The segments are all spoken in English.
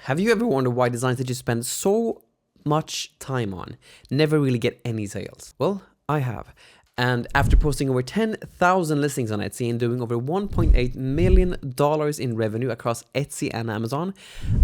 Have you ever wondered why designs that you spend so much time on never really get any sales? Well, I have. And after posting over 10,000 listings on Etsy and doing over $1.8 million in revenue across Etsy and Amazon,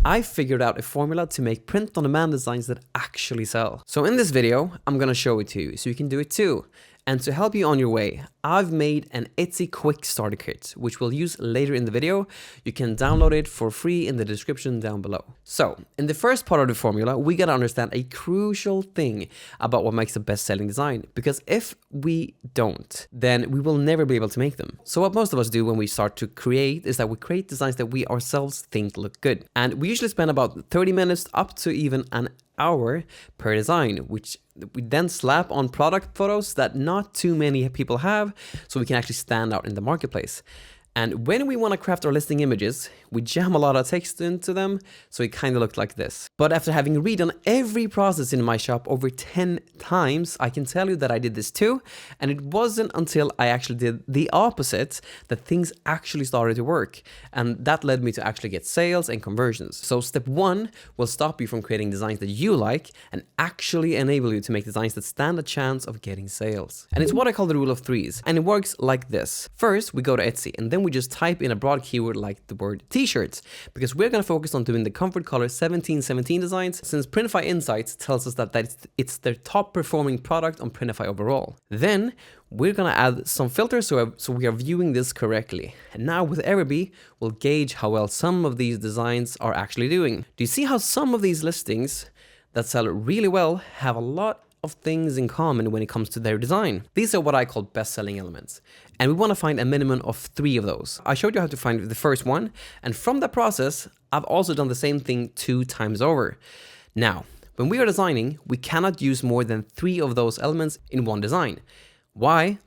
I figured out a formula to make print-on-demand designs that actually sell. So in this video, I'm gonna show it to you so you can do it too. And to help you on your way, I've made an Etsy quick starter kit, which we'll use later in the video. You can download it for free in the description down below. So, in the first part of the formula, we gotta understand a crucial thing about what makes a best-selling design. Because if we don't, then we will never be able to make them. So what most of us do when we start to create is that we create designs that we ourselves think look good. And we usually spend about 30 minutes up to even an hour per design, which we then slap on product photos that not too many people have, so we can actually stand out in the marketplace. And when we want to craft our listing images, we jam a lot of text into them, so it kind of looked like this. But after having redone every process in my shop over 10 times, I can tell you that I did this too, and it wasn't until I actually did the opposite that things actually started to work. And that led me to actually get sales and conversions. So step one will stop you from creating designs that you like and actually enable you to make designs that stand a chance of getting sales. And it's what I call the rule of threes, and it works like this. First, we go to Etsy, and then we just type in a broad keyword like the word t-shirts, because we're going to focus on doing the comfort color 1717 designs, since Printify Insights tells us that it's their top performing product on Printify overall. Then we're going to add some filters so we are viewing this correctly. And now with Everbee, we'll gauge how well some of these designs are actually doing. Do you see how some of these listings that sell really well have a lot of things in common when it comes to their design? These are what I call best-selling elements, and we want to find a minimum of 3 of those. I showed you how to find the first one, and from that process, I've also done the same thing 2 times over. Now, when we are designing, we cannot use more than 3 of those elements in one design. Why?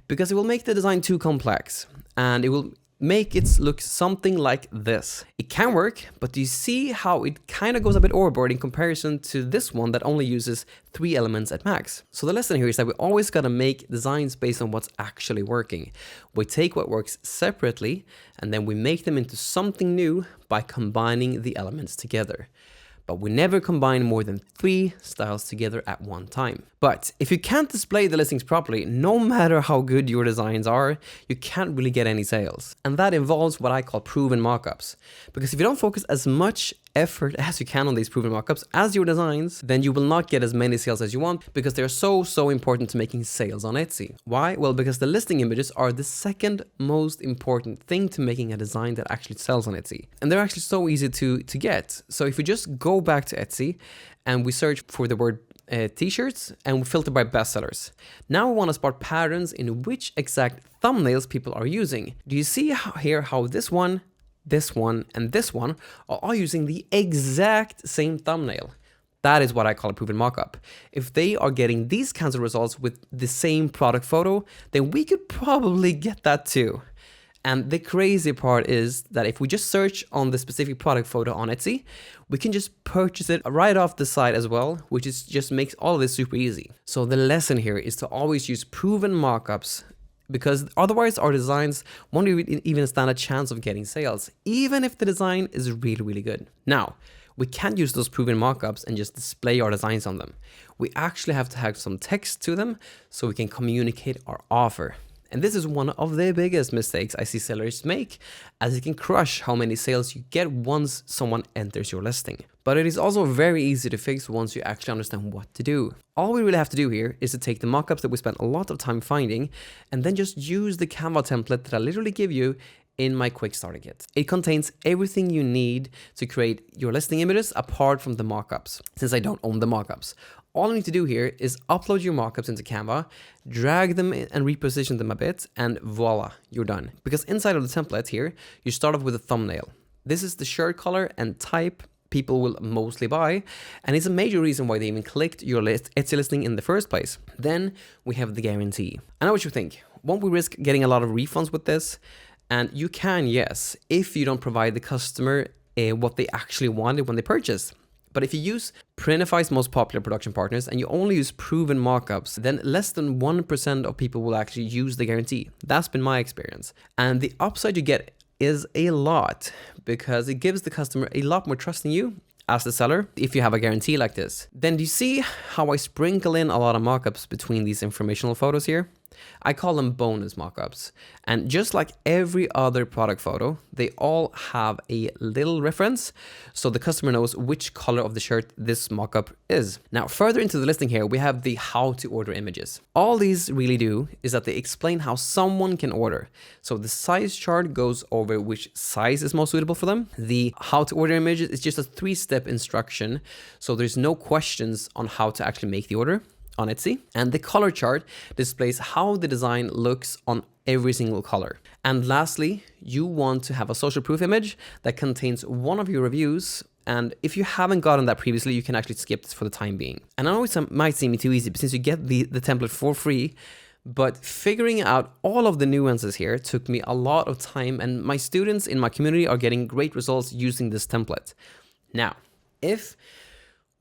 Because it will make the design too complex, and it will make it look something like this. It can work, but do you see how it kind of goes a bit overboard in comparison to this one that only uses 3 elements at max? So the lesson here is that we always gotta make designs based on what's actually working. We take what works separately and then we make them into something new by combining the elements together. But we never combine more than 3 styles together at one time. But if you can't display the listings properly, no matter how good your designs are, you can't really get any sales. And that involves what I call proven mockups. Because if you don't focus as much effort as you can on these proven mockups as your designs, then you will not get as many sales as you want, because they're so important to making sales on Etsy. Why? Well, because the listing images are the second most important thing to making a design that actually sells on Etsy. And they're actually so easy to get. So if we just go back to Etsy and we search for the word t-shirts and we filter by bestsellers. Now we want to spot patterns in which exact thumbnails people are using. Do you see here how this one, and this one are all using the exact same thumbnail? That is what I call a proven mockup. If they are getting these kinds of results with the same product photo, then we could probably get that too. And the crazy part is that if we just search on the specific product photo on Etsy, we can just purchase it right off the site as well, which is just makes all of this super easy. So the lesson here is to always use proven mockups, because otherwise our designs won't even stand a chance of getting sales, even if the design is really good. Now, we can't use those proven mockups and just display our designs on them. We actually have to have some text to them so we can communicate our offer. And this is one of the biggest mistakes I see sellers make, as it can crush how many sales you get once someone enters your listing. But it is also very easy to fix once you actually understand what to do. All we really have to do here is to take the mockups that we spent a lot of time finding and then just use the Canva template that I literally give you in my quick starter kit. It contains everything you need to create your listing images apart from the mockups, since I don't own the mockups. All you need to do here is upload your mockups into Canva, drag them in and reposition them a bit, and voila, you're done. Because inside of the template here, you start off with a thumbnail. This is the shirt color and type people will mostly buy, and it's a major reason why they even clicked your Etsy listing in the first place. Then we have the guarantee. I know what you think. Won't we risk getting a lot of refunds with this? And you can, yes, if you don't provide the customer what they actually wanted when they purchased. But if you use Printify's most popular production partners and you only use proven mockups, then less than 1% of people will actually use the guarantee. That's been my experience. And the upside you get is a lot because it gives the customer a lot more trust in you as the seller if you have a guarantee like this. Then do you see how I sprinkle in a lot of mockups between these informational photos here? I call them bonus mockups. And just like every other product photo, they all have a little reference so the customer knows which color of the shirt this mockup is. Now, further into the listing here, we have the how to order images. All these really do is that they explain how someone can order. So the size chart goes over which size is most suitable for them. The how to order images is just a 3-step instruction, so there's no questions on how to actually make the order on Etsy. And the color chart displays how the design looks on every single color. And lastly, you want to have a social proof image that contains one of your reviews. And if you haven't gotten that previously, you can actually skip this for the time being. And I know it might seem too easy, but since you get the template for free, but figuring out all of the nuances here took me a lot of time, and my students in my community are getting great results using this template. Now, if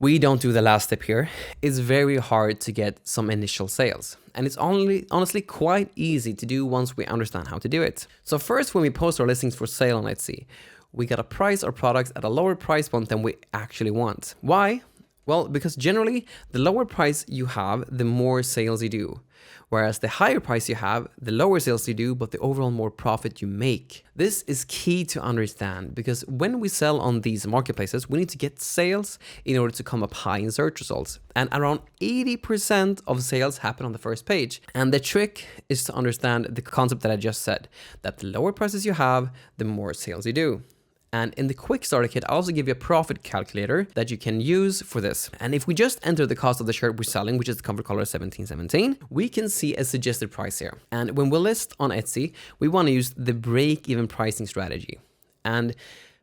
we don't do the last step here, it's very hard to get some initial sales. And it's honestly quite easy to do once we understand how to do it. So first, when we post our listings for sale on Etsy, we gotta price our products at a lower price point than we actually want. Why? Well, because generally, the lower price you have, the more sales you do. Whereas the higher price you have, the lower sales you do, but the overall more profit you make. This is key to understand because when we sell on these marketplaces, we need to get sales in order to come up high in search results. And around 80% of sales happen on the first page. And the trick is to understand the concept that I just said, that the lower prices you have, the more sales you do. And in the quick starter kit, I also give you a profit calculator that you can use for this. And if we just enter the cost of the shirt we're selling, which is the cover color 1717, we can see a suggested price here. And when we list on Etsy, we want to use the break-even pricing strategy. And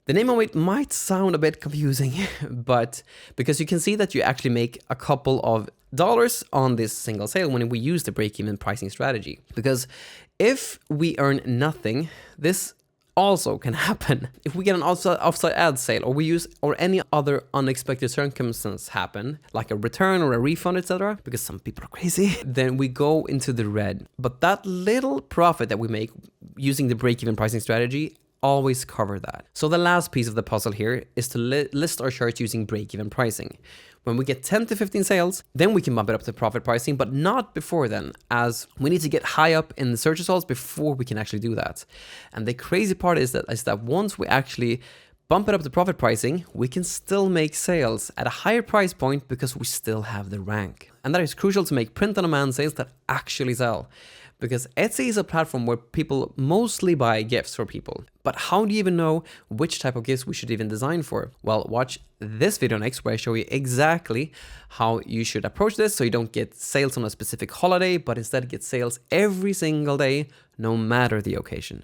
the name of it might sound a bit confusing, but because you can see that you actually make a couple of dollars on this single sale when we use the break-even pricing strategy. Because if we earn nothing, this also can happen. If we get an offsite ad sale or any other unexpected circumstance happen, like a return or a refund, etc., because some people are crazy, then we go into the red. But that little profit that we make using the break-even pricing strategy always cover that. So the last piece of the puzzle here is to list our shirts using break-even pricing. When we get 10 to 15 sales, then we can bump it up to profit pricing, but not before then, as we need to get high up in the search results before we can actually do that. And the crazy part is that once we actually bump it up to profit pricing, we can still make sales at a higher price point because we still have the rank. And that is crucial to make print-on-demand sales that actually sell. Because Etsy is a platform where people mostly buy gifts for people. But how do you even know which type of gifts we should even design for? Well, watch this video next where I show you exactly how you should approach this so you don't get sales on a specific holiday, but instead get sales every single day, no matter the occasion.